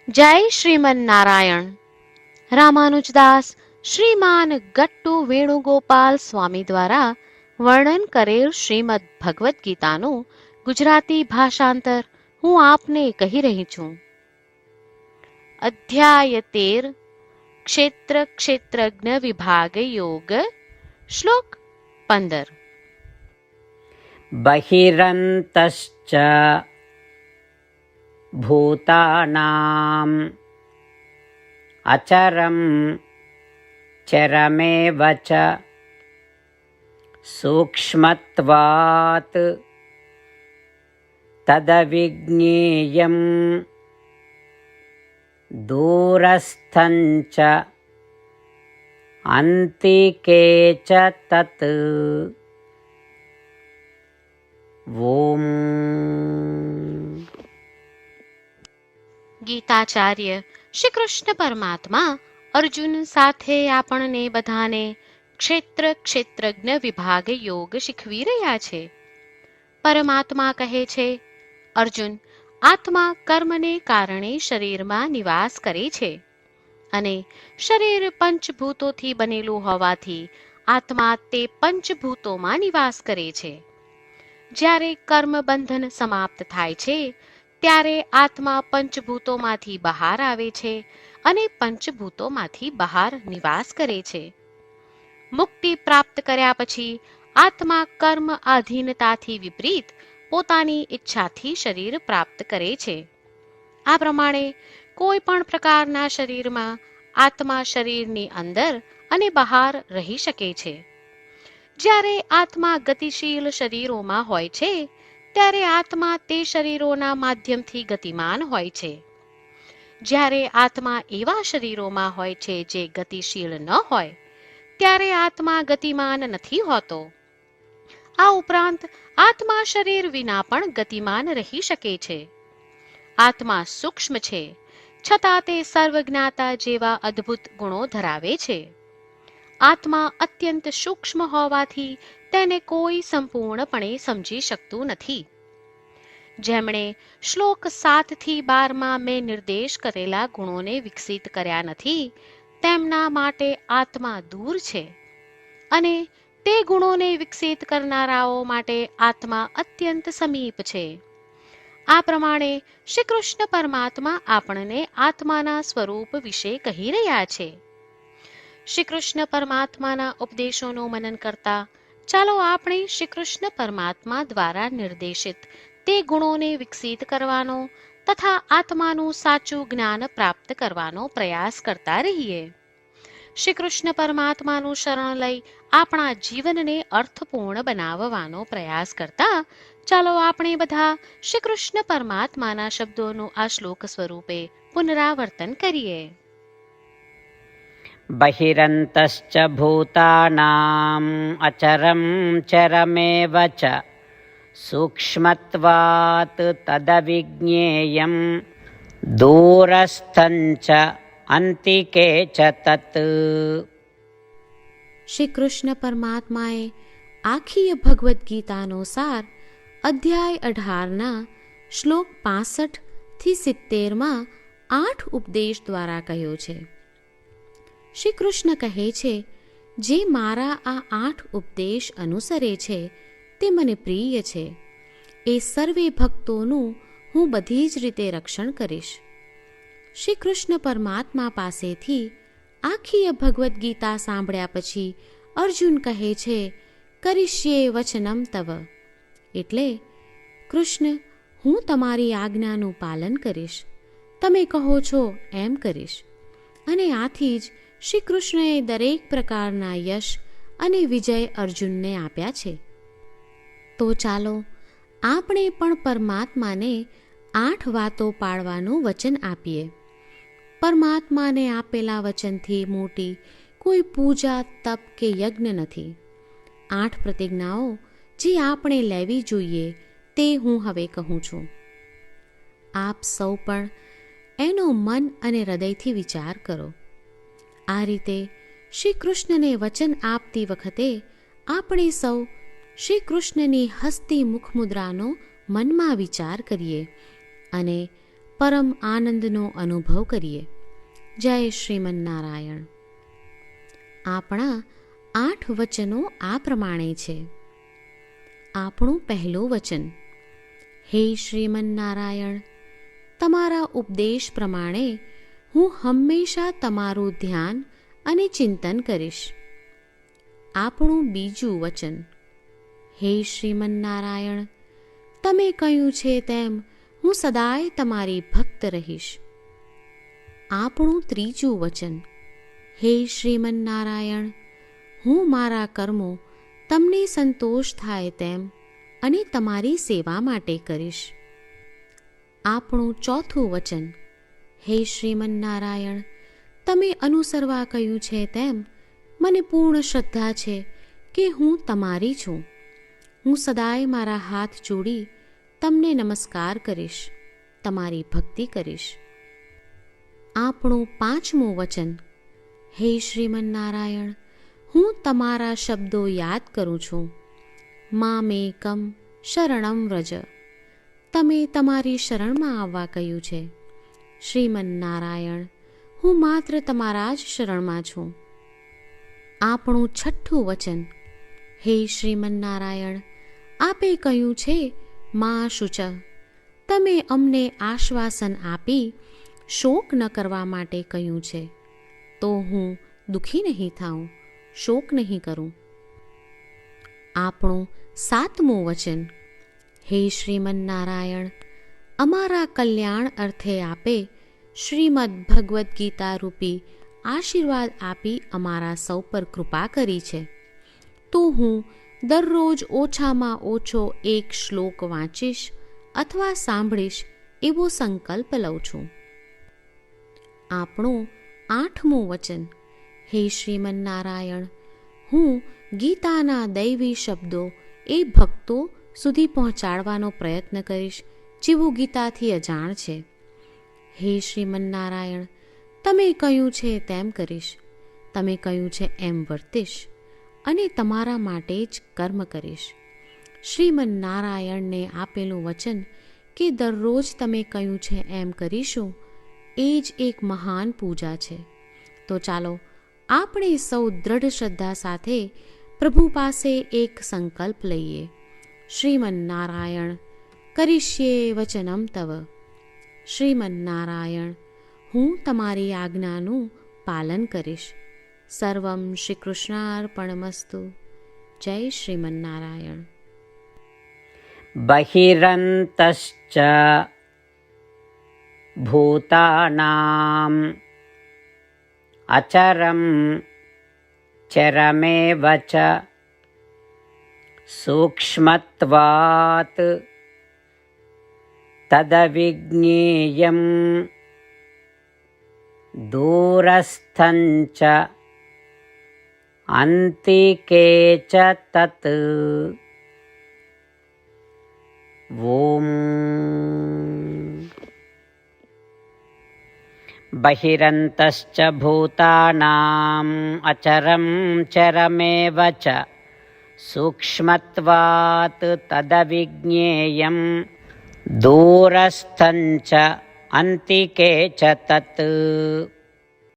જય શ્રીમન નારાયણ. રામાનુજદાસ શ્રીમાન ગટ્ટુ વેણુગોપાલ સ્વામી દ્વારા વર્ણન કરેલ શ્રીમદ ભગવદ્ ગીતાનું ગુજરાતી ભાષાંતર હું આપને કહી રહી છું. અધ્યાય 13 ક્ષેત્ર ક્ષેત્રજ્ઞ વિભાગ યોગ. શ્લોક 15. બહિરંતશ્ચ ભૂતાનામ અચરમ ચરમેવ ચ સૂક્ષ્મત્વાત તદવિજ્ઞેયં દૂરસ્થં ચ અંતિકે ચ તત. ઓમ. ગીતાચાર્ય શ્રી કૃષ્ણ પરમાત્મા અર્જુન સાથે આપણને બધાને ક્ષેત્ર ક્ષેત્રજ્ઞ વિભાગ યોગ શીખવી રહ્યા છે. પરમાત્મા કહે છે, અર્જુન, આત્મા કર્મને કારણે શરીરમાં નિવાસ કરે છે અને શરીર પંચભૂતોથી બનેલું હોવાથી આત્મા તે પંચભૂતોમાં નિવાસ કરે છે. જ્યારે કર્મ બંધન સમાપ્ત થાય છે ત્યારે આત્મા પંચભૂતોમાંથી બહાર આવે છે અને પંચભૂતોમાંથી બહાર નિવાસ કરે છે. મુક્તિ પ્રાપ્ત કર્યા પછી આત્મા કર્મ આધીનતાથી વિપરીત પોતાની ઈચ્છાથી શરીર પ્રાપ્ત કરે છે. આ પ્રમાણે કોઈ પણ પ્રકારના શરીરમાં આત્મા શરીરની અંદર અને બહાર રહી શકે છે. જ્યારે આત્મા ગતિશીલ શરીરોમાં હોય છે ત્યારે આત્મા તે શરીરોના માધ્યમથી ગતિમાન હોય છે. જ્યારે આત્મા એવા શરીરોમાં હોય છે જે ગતિશીલ ન હોય ત્યારે આત્મા ગતિમાન નથી હોતો. આ ઉપરાંત આત્મા શરીર વિના પણ ગતિમાન રહી શકે છે. આત્મા સૂક્ષ્મ છે છતાં તે સર્વજ્ઞાતા જેવા અદ્ભુત ગુણો ધરાવે છે. આત્મા અત્યંત સૂક્ષ્મ હોવાથી તેને કોઈ સંપૂર્ણપણે સમજી શકતું નથી. જેમણે શ્લોક 7 થી 12 મેં નિર્દેશ કરેલા ગુણોને વિકસિત કર્યા નથી તેમના માટે આત્મા દૂર છે અને તે ગુણોને વિકસિત કરનારાઓ માટે આત્મા અત્યંત સમીપ છે. આ પ્રમાણે શ્રી કૃષ્ણ પરમાત્મા આપણને આત્માના સ્વરૂપ વિશે કહી રહ્યા છે. શ્રી કૃષ્ણ પરમાત્માના ઉપદેશોનું મનન કરતા ચાલો આપણે શ્રી કૃષ્ણ પરમાત્મા દ્વારા નિર્દેશિત તે ગુણોને વિકસિત કરવાનો તથા આત્માનું સાચું જ્ઞાન પ્રાપ્ત કરવાનો પ્રયાસ કરતા રહીએ. શ્રી કૃષ્ણ પરમાત્માનું શરણ લઈ આપણા જીવનને અર્થપૂર્ણ બનાવવાનો પ્રયાસ કરતા ચાલો આપણે બધા શ્રી કૃષ્ણ પરમાત્માના શબ્દોનું આ શ્લોક સ્વરૂપે પુનરાવર્તન કરીએ. બહિરંતશ્ચ ભૂતાનામ અચરમ ચરમેવ ચ સૂક્ષ્મત્વાત તદવિજ્ઞેયં દૂરસ્થં ચ અંતિકે ચ તત. શ્રી કૃષ્ણ પરમાત્માએ આખી ભગવદ્ ગીતાનો સાર અધ્યાય 18ના શ્લોક 65 થી 70માં 8 ઉપદેશ દ્વારા કહ્યો છે. શ્રી કૃષ્ણ કહે છે, જે મારા આ 8 ઉપદેશ અનુસરે છે તે મને પ્રિય છે. એ સર્વે ભક્તોનું હું બધી જ રીતે રક્ષણ કરીશ. શ્રી કૃષ્ણ પરમાત્મા પાસેથી આખી ભગવદ્ ગીતા સાંભળ્યા પછી અર્જુન કહે છે, કરીશ્યે વચનમ તવ. એટલે, કૃષ્ણ, હું તમારી આજ્ઞાનું પાલન કરીશ. તમે કહો છો એમ કરીશ. અને આથી જ શ્રી કૃષ્ણએ દરેક પ્રકારના યશ અને વિજય અર્જુનને આપ્યા છે. તો ચાલો આપણે પણ પરમાત્માને 8 વાતો પાળવાનું વચન આપીએ. પરમાત્માને આપેલા વચનથી મોટી કોઈ પૂજા, તપ કે યજ્ઞ નથી. 8 પ્રતિજ્ઞાઓ જે આપણે લેવી જોઈએ તે હું હવે કહું છું. આપ સૌ પણ એનો મન અને હૃદયથી વિચાર કરો. આ રીતે શ્રી કૃષ્ણને વચન આપતી વખતે આપણે સૌ શ્રી કૃષ્ણની હસતી મુખમુદ્રાનો મનમાં વિચાર કરીએ અને પરમ આનંદનો અનુભવ કરીએ. જય શ્રીમન્નારાયણ. આપણા 8 વચનો આ પ્રમાણે છે. આપણું પહેલું વચન: હે શ્રીમન્નારાયણ, તમારા ઉપદેશ પ્રમાણે હું હંમેશા તમારું ધ્યાન અને ચિંતન કરીશ. આપણું બીજું વચન: હે શ્રીમન્નારાયણ, તમે કહ્યું છે તેમ હું સદાય તમારી ભક્ત રહીશ. આપણું ત્રીજું વચન: હે શ્રીમન્નારાયણ, હું મારા કર્મો તમને સંતોષ થાય તેમ અને તમારી સેવા માટે કરીશ. આપણું ચોથું વચન: હે શ્રીમન્નારાયણ, તમે અનુસરવા કહ્યું છે તેમ મને પૂર્ણ શ્રદ્ધા છે કે હું તમારી છું. હું સદાય મારા હાથ જોડી તમને નમસ્કાર કરીશ, તમારી ભક્તિ કરીશ. આપણું પાંચમું વચન: હે શ્રીમન્નારાયણ, હું તમારા શબ્દો યાદ કરું છું. મામેકમ શરણમ વ્રજ, તમે તમારી શરણમાં આવવા કહ્યું છે. શ્રીમન્નારાયણ, હું માત્ર તમારા જ શરણમાં છું. આપણું છઠ્ઠું વચન: હે શ્રીમન્નારાયણ, આપે કહ્યું છે મા શુચ, તમે અમને આશ્વાસન આપી શોક ન કરવા માટે કહ્યું છે. તો હું દુઃખી નહીં થાઉં, શોક નહીં કરું. આપણું સાતમું વચન: હે શ્રીમન્નારાયણ, અમારા કલ્યાણ અર્થે આપે શ્રીમદ્ ભગવદ્ ગીતા રૂપી આશીર્વાદ આપી અમારા સૌ પર કૃપા કરી છે. તો હું દરરોજ ઓછામાં ઓછો 1 શ્લોક વાંચીશ અથવા સાંભળીશ એવો સંકલ્પ લઉં છું. આપણું આઠમું વચન: હે શ્રીમન્નારાયણ, હું ગીતાના દૈવી શબ્દો એ ભક્તો સુધી પહોંચાડવાનો પ્રયત્ન કરીશ જેઓ ગીતાથી અજાણ છે. હે શ્રીમન્નારાયણ, તમે કહ્યું છે તેમ કરીશ, તમે કહ્યું છે એમ વર્તીશ અને તમારા માટે જ કર્મ કરીશ. શ્રીમન્નારાયણને આપેલું વચન કે દરરોજ તમે કહ્યું છે એમ કરીશું, એ જ એક મહાન પૂજા છે. તો ચાલો આપણે સૌ દ્રઢ શ્રદ્ધા સાથે પ્રભુ પાસે એક સંકલ્પ લઈએ. શ્રીમન્નારાયણ, કરીશ્યે વચનમ તવ. શ્રીમન્નારાયણ, હું તમારી આજ્ઞાનું પાલન કરીશ. સર્વમ શ્રી કૃષ્ણાર્પણમસ્તુ. જય શ્રીમન્નારાયણ. બહિરંતશ્ચ ભૂતાનામ અચરમ ચરમેવ ચ સૂક્ષ્મત્વાત તદવિજ્ઞેયં દૂરસ્થં ચ અંતિકે ચ તત. ઓમ. બહિરંતશ્ચ ભૂતાનામ અચરમ ચરમેવ ચ સૂક્ષ્મત્વાત તદવિજ્ઞેયં દૂરસ્થં ચ અંતિકે ચ તત.